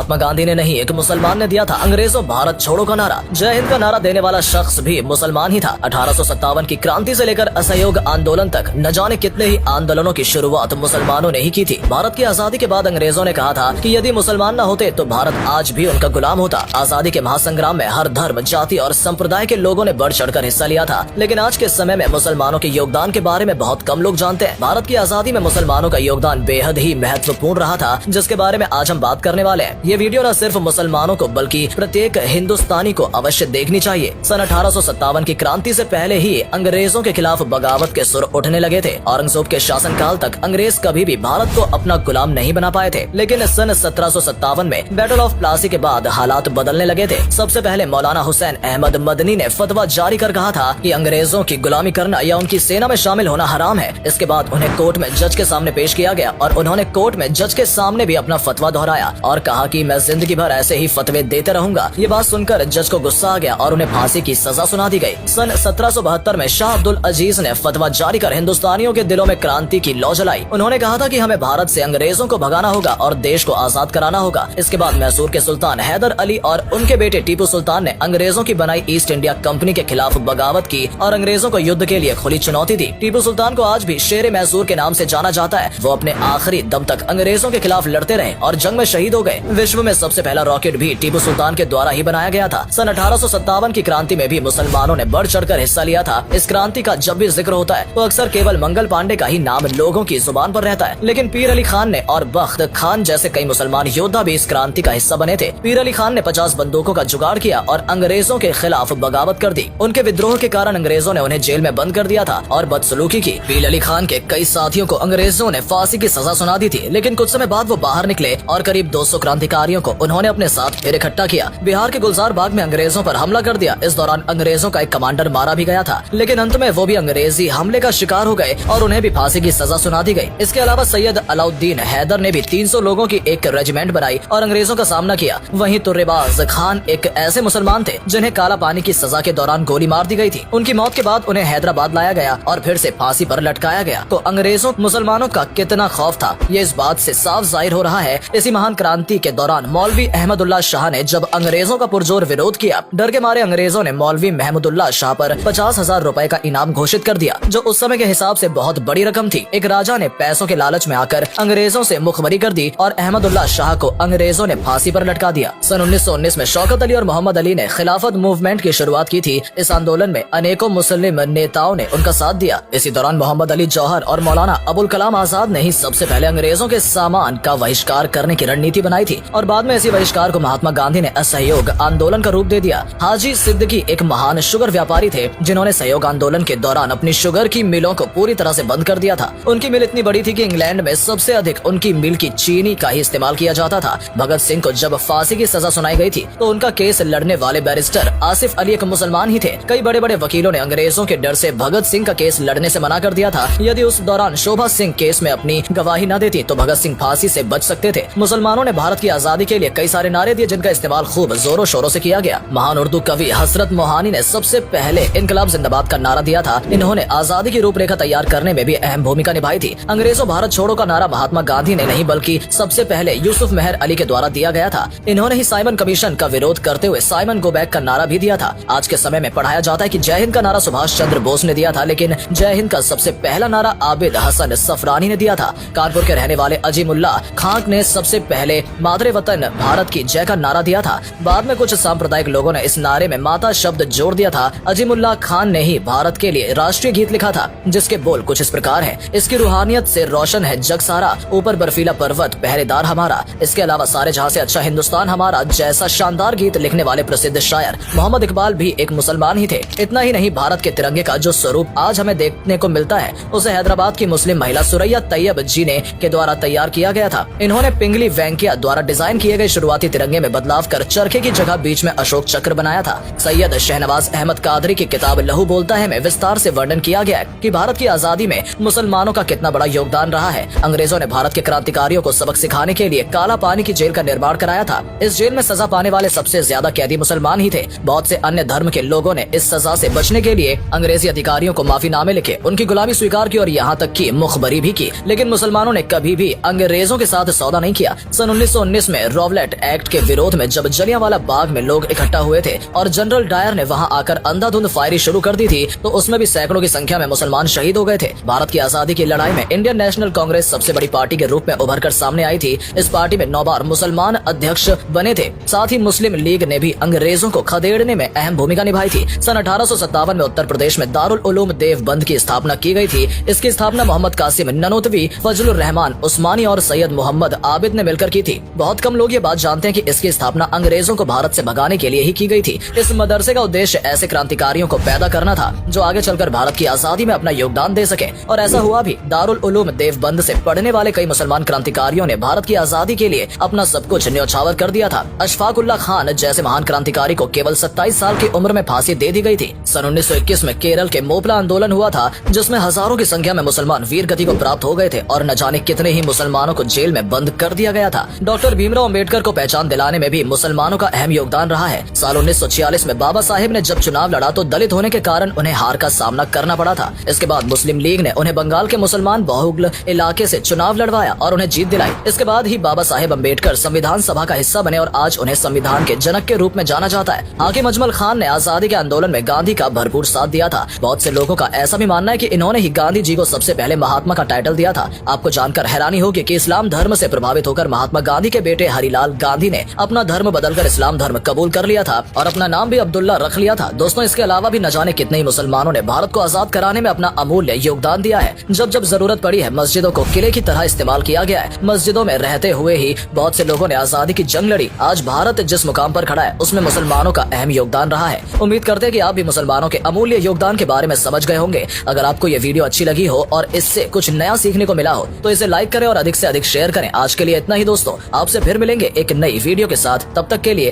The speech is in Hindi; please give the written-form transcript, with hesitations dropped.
महात्मा गांधी ने नहीं, एक मुसलमान ने दिया था अंग्रेजों भारत छोड़ो का नारा। जय हिंद का नारा देने वाला शख्स भी मुसलमान ही था। 1857 की क्रांति से लेकर असहयोग आंदोलन तक न जाने कितने ही आंदोलनों की शुरुआत मुसलमानों ने ही की थी। भारत की आजादी के बाद अंग्रेजों ने कहा था कि यदि मुसलमान न होते तो भारत आज भी उनका गुलाम होता। आजादी के महासंग्राम में हर धर्म, जाति और संप्रदाय के लोगों ने बढ़ चढ़कर हिस्सा लिया था, लेकिन आज के समय में मुसलमानों के योगदान के बारे में बहुत कम लोग जानते हैं। भारत की आजादी में मुसलमानों का योगदान बेहद ही महत्वपूर्ण रहा था, जिसके बारे में आज हम बात करने वाले हैं। ये वीडियो न सिर्फ मुसलमानों को बल्कि प्रत्येक हिंदुस्तानी को अवश्य देखनी चाहिए। सन 1857 की क्रांति से पहले ही अंग्रेजों के खिलाफ बगावत के सुर उठने लगे थे। औरंगजेब के शासनकाल तक अंग्रेज कभी भी भारत को अपना गुलाम नहीं बना पाए थे, लेकिन सन 1757 में बैटल ऑफ प्लासी के बाद हालात बदलने लगे थे। सबसे पहले मौलाना हुसैन अहमद मदनी ने फतवा जारी कर कहा था कि अंग्रेजों की गुलामी करना या उनकी सेना में शामिल होना हराम है। इसके बाद उन्हें कोर्ट में जज के सामने पेश किया गया और उन्होंने कोर्ट में जज के सामने भी अपना फतवा दोहराया और कहा कि मैं जिंदगी भर ऐसे ही फतवे देते रहूंगा। ये बात सुनकर जज को गुस्सा आ गया और उन्हें फांसी की सजा सुना दी गई। सन 1772 में शाह अब्दुल अजीज ने फतवा जारी कर हिंदुस्तानियों के दिलों में क्रांति की लौ जलाई। उन्होंने कहा था कि हमें भारत से अंग्रेजों को भगाना होगा और देश को आजाद कराना होगा। इसके बाद मैसूर के सुल्तान हैदर अली और उनके बेटे टीपू सुल्तान ने अंग्रेजों की बनाई ईस्ट इंडिया कंपनी के खिलाफ बगावत की और अंग्रेजों को युद्ध के लिए खुली चुनौती दी। टीपू सुल्तान को आज भी शेर मैसूर के नाम से जाना जाता है। वो अपने आखिरी दम तक अंग्रेजों के खिलाफ लड़ते रहे और जंग में शहीद हो गए। विश्व में सबसे पहला रॉकेट भी टीपू सुल्तान के द्वारा ही बनाया गया था। सन 1857 की क्रांति में भी मुसलमानों ने बढ़ चढ़कर हिस्सा लिया था। इस क्रांति का जब भी जिक्र होता है तो अक्सर केवल मंगल पांडे का ही नाम लोगों की जुबान पर रहता है, लेकिन पीर अली खान ने और बख्त खान जैसे कई मुसलमान योद्धा भी इस क्रांति का हिस्सा बने थे। पीर अली खान ने 50 बंदूकों का जुगाड़ किया और अंग्रेजों के खिलाफ बगावत कर दी। उनके विद्रोह के कारण अंग्रेजों ने उन्हें जेल में बंद कर दिया था और बदसलूकी की। पीर अली खान के कई साथियों को अंग्रेजों ने फांसी की सजा सुना दी थी, लेकिन कुछ समय बाद वो बाहर निकले और करीब 200 क्रांतिकारियों को उन्होंने अपने साथ फिर इकट्ठा किया। बिहार के गुलजार बाग में अंग्रेजों पर हमला कर दिया। इस दौरान अंग्रेजों का एक कमांडर मारा भी गया था, लेकिन अंत में वो भी अंग्रेजी हमले का शिकार हो गए और उन्हें भी फांसी की सजा सुना दी गई। इसके अलावा सैयद अलाउद्दीन हैदर ने भी 300 लोगों की एक रेजिमेंट बनाई और अंग्रेजों का सामना किया। वहीं तुर्रेबाज खान एक ऐसे मुसलमान थे जिन्हें काला पानी की सजा के दौरान गोली मार दी गई थी। उनकी मौत के बाद उन्हें हैदराबाद लाया गया और फिर से फांसी पर लटकाया गया। तो अंग्रेजों मुसलमानों का कितना खौफ था, ये इस बात से साफ जाहिर हो रहा है। इसी महान क्रांति के दौरान मौलवी अहमदुल्ला शाह ने जब अंग्रेजों का पुरजोर विरोध किया, डर के मारे अंग्रेजों ने मौलवी महमूदुल्लाह शाह पर 50,000 रुपए का इनाम घोषित कर दिया, जो उस समय के हिसाब से बहुत बड़ी रकम थी। एक राजा ने पैसों के लालच में आकर अंग्रेजों से मुखबरी कर दी और अहमदुल्लाह शाह को अंग्रेजों ने फांसी पर लटका दिया। सन 1919 में शौकत अली और मोहम्मद अली ने खिलाफत मूवमेंट की शुरुआत की थी। इस आंदोलन में अनेकों मुस्लिम नेताओं ने उनका साथ दिया। इसी दौरान मोहम्मद अली जौहर और मौलाना अबुल कलाम आजाद ने ही सबसे पहले अंग्रेजों के सामान का बहिष्कार करने की रणनीति बनाई थी और बाद में इसी बहिष्कार को महात्मा गांधी ने असहयोग आंदोलन का रूप दे दिया। हाजी सिद्दीकी एक महान शुगर व्यापारी थे जिन्होंने सहयोग आंदोलन के दौरान अपनी शुगर की मिलों को पूरी तरह से बंद कर दिया था। उनकी मिल इतनी बड़ी थी कि इंग्लैंड में सबसे अधिक उनकी मिल की चीनी का ही इस्तेमाल किया जाता था। भगत सिंह को जब फांसी की सजा सुनाई गई थी तो उनका केस लड़ने वाले बैरिस्टर आसिफ अली एक मुसलमान ही थे। कई बड़े बड़े वकीलों ने अंग्रेजों के डर से भगत सिंह का केस लड़ने से मना कर दिया था। यदि उस दौरान शोभा सिंह केस में अपनी गवाही न देती तो भगत सिंह फांसी से बच सकते थे। मुसलमानों ने भारत की आजादी के लिए कई सारे नारे दिए जिनका इस्तेमाल खूब जोरों शोरों से किया गया। महान उर्दू कवि हसरत मोहानी ने सबसे पहले इनकलाब जिंदाबाद का नारा दिया था। इन्होंने आजादी की रूपरेखा तैयार करने में भी अहम भूमिका निभाई थी। अंग्रेजों भारत छोड़ो का नारा महात्मा गांधी ने नहीं बल्कि सबसे पहले यूसुफ मेहर अली के द्वारा दिया गया था। इन्होंने ही साइमन कमीशन का विरोध करते हुए साइमन गो बैक का नारा भी दिया था। आज के समय में पढ़ाया जाता है कि जय हिंद का नारा सुभाष चंद्र बोस ने दिया था, लेकिन जय हिंद का सबसे पहला नारा आबिद हसन सफरानी ने दिया था। कानपुर के रहने वाले अजीमुल्ला खान ने सबसे पहले मादरे वतन भारत की जय का नारा दिया था। बाद में कुछ सांप्रदायिक लोगों ने इस नारे में माता शब्द जोड़ दिया था। अजीमुल्ला खान ने ही भारत के लिए राष्ट्रीय गीत लिखा था जिसके बोल कुछ इस प्रकार है। इसकी रूहानियत से रोशन है जग सारा, ऊपर बर्फीला पर्वत पहरेदार हमारा। इसके अलावा सारे जहां से अच्छा हिंदुस्तान हमारा जैसा शानदार गीत लिखने वाले प्रसिद्ध शायर मोहम्मद इकबाल भी एक मुसलमान ही थे। इतना ही नहीं, भारत के तिरंगे का जो स्वरूप आज हमें देखने को मिलता है उसे हैदराबाद की मुस्लिम महिला सुरैया तैयब जी ने के द्वारा तैयार किया गया था। इन्होंने पिंगली वेंकैया द्वारा डिजाइन किए गए शुरुआती तिरंगे में बदलाव कर चरखे की जगह बीच में अशोक चक्र बनाया था। सैयद शहनवाज अहमद कादरी की किताब लहू बोलता है में विस्तार से वर्णन किया गया है कि भारत की आजादी में मुसलमानों का कितना बड़ा योगदान रहा है। अंग्रेजों ने भारत के क्रांतिकारियों को सबक सिखाने के लिए काला पानी की जेल का निर्माण कराया था। इस जेल में सजा पाने वाले सबसे ज्यादा कैदी मुसलमान ही थे। बहुत से अन्य धर्म के लोगों ने इस सजा से बचने के लिए अंग्रेजी अधिकारियों को माफीनामे लिखे, उनकी गुलामी स्वीकार की और यहाँ तक की मुखबरी भी की, लेकिन मुसलमानों ने कभी भी अंग्रेजों के साथ सौदा नहीं किया। सन 1919 में रॉवलेट एक्ट के विरोध में जब जलियांवाला बाग में लोग इकट्ठा हुए थे और जनरल डायर ने वहां आकर अंधाधुंध फायरिंग शुरू कर दी थी, तो उसमें भी सैकड़ों की संख्या में मुसलमान शहीद हो गए थे। भारत की आजादी की लड़ाई में इंडियन नेशनल कांग्रेस सबसे बड़ी पार्टी के रूप में उभर कर सामने आई थी। इस पार्टी में 9 बार मुसलमान अध्यक्ष बने थे। साथ ही मुस्लिम लीग ने भी अंग्रेजों को खदेड़ने में अहम भूमिका निभाई थी। सन 1857 में उत्तर प्रदेश में दारुल उलूम देवबंद की स्थापना की गई थी। इसकी स्थापना मोहम्मद कासिम ननोतवी, फजलुर रहमान उस्मानी और सैयद मोहम्मद आबिद ने मिलकर की थी। बहुत कम लोग ये बात जानते हैं कि इसकी स्थापना अंग्रेजों को भारत से भगाने के लिए ही की गई थी। इस मदरसे का उद्देश्य ऐसे क्रांतिकारियों को पैदा करना था जो आगे चलकर भारत की आजादी में अपना योगदान दे सके, और ऐसा हुआ भी। दारुल उलूम देवबंद से पढ़ने वाले कई मुसलमान क्रांतिकारियों ने भारत की आजादी के लिए अपना सब कुछ न्यौछावर कर दिया था। अशफाक उल्लाह खान जैसे महान क्रांतिकारी को केवल 27 साल की उम्र में फांसी दे दी गई थी। सन 1921 में केरल के मोपला आंदोलन हुआ था, जिसमें हजारों की संख्या में मुसलमान वीर गति को प्राप्त हो गए थे और न जाने कितने ही मुसलमानों को जेल में बंद कर दिया गया था। डॉक्टर भीमराव अम्बेडकर को पहचान दिलाने में भी मुसलमानों का अहम योगदान रहा है। साल 1946 में बाबा साहेब ने जब चुनाव लड़ा तो दलित होने के कारण उन्हें हार का सामना करना पड़ा था। इसके बाद मुस्लिम लीग ने उन्हें बंगाल के मुसलमान बहुल इलाके से चुनाव लड़वाया और उन्हें जीत दिलाई। इसके बाद ही बाबा साहेब अम्बेडकर संविधान सभा का हिस्सा बने और आज उन्हें संविधान के जनक के रूप में जाना जाता है। हाकिम अजमल खान ने आजादी के आंदोलन में गांधी का भरपूर साथ दिया था। बहुत से लोगों का ऐसा भी मानना है कि इन्होंने ही गांधी जी को सबसे पहले महात्मा का टाइटल दिया था। आपको जानकर हैरानी होगी कि इस्लाम धर्म से प्रभावित होकर महात्मा गांधी के बेटे हरिलाल गांधी ने अपना धर्म बदलकर इस्लाम धर्म कबूल कर लिया था और अपना नाम भी अब्दुल्ला रख लिया था। दोस्तों, इसके अलावा भी न जाने कितने ही मुसलमानों ने भारत को आजाद कराने में अपना अमूल्य योगदान दिया है। जब जब जरूरत पड़ी है, मस्जिदों को किले की तरह इस्तेमाल किया गया है। मस्जिदों में रहते हुए ही बहुत से लोगों ने आजादी की जंग लड़ी। आज भारत जिस मुकाम पर खड़ा है, उसमें मुसलमानों का अहम योगदान रहा है। उम्मीद करते हैं कि आप भी मुसलमानों के अमूल्य योगदान के बारे में समझ गए होंगे। अगर आपको ये वीडियो अच्छी लगी हो और इससे कुछ नया सीखने को मिला हो तो इसे लाइक करें और अधिक से अधिक शेयर करें। आज के लिए इतना ही दोस्तों, आपसे फिर मिलेंगे एक नई वीडियो के साथ। तब तक के लिए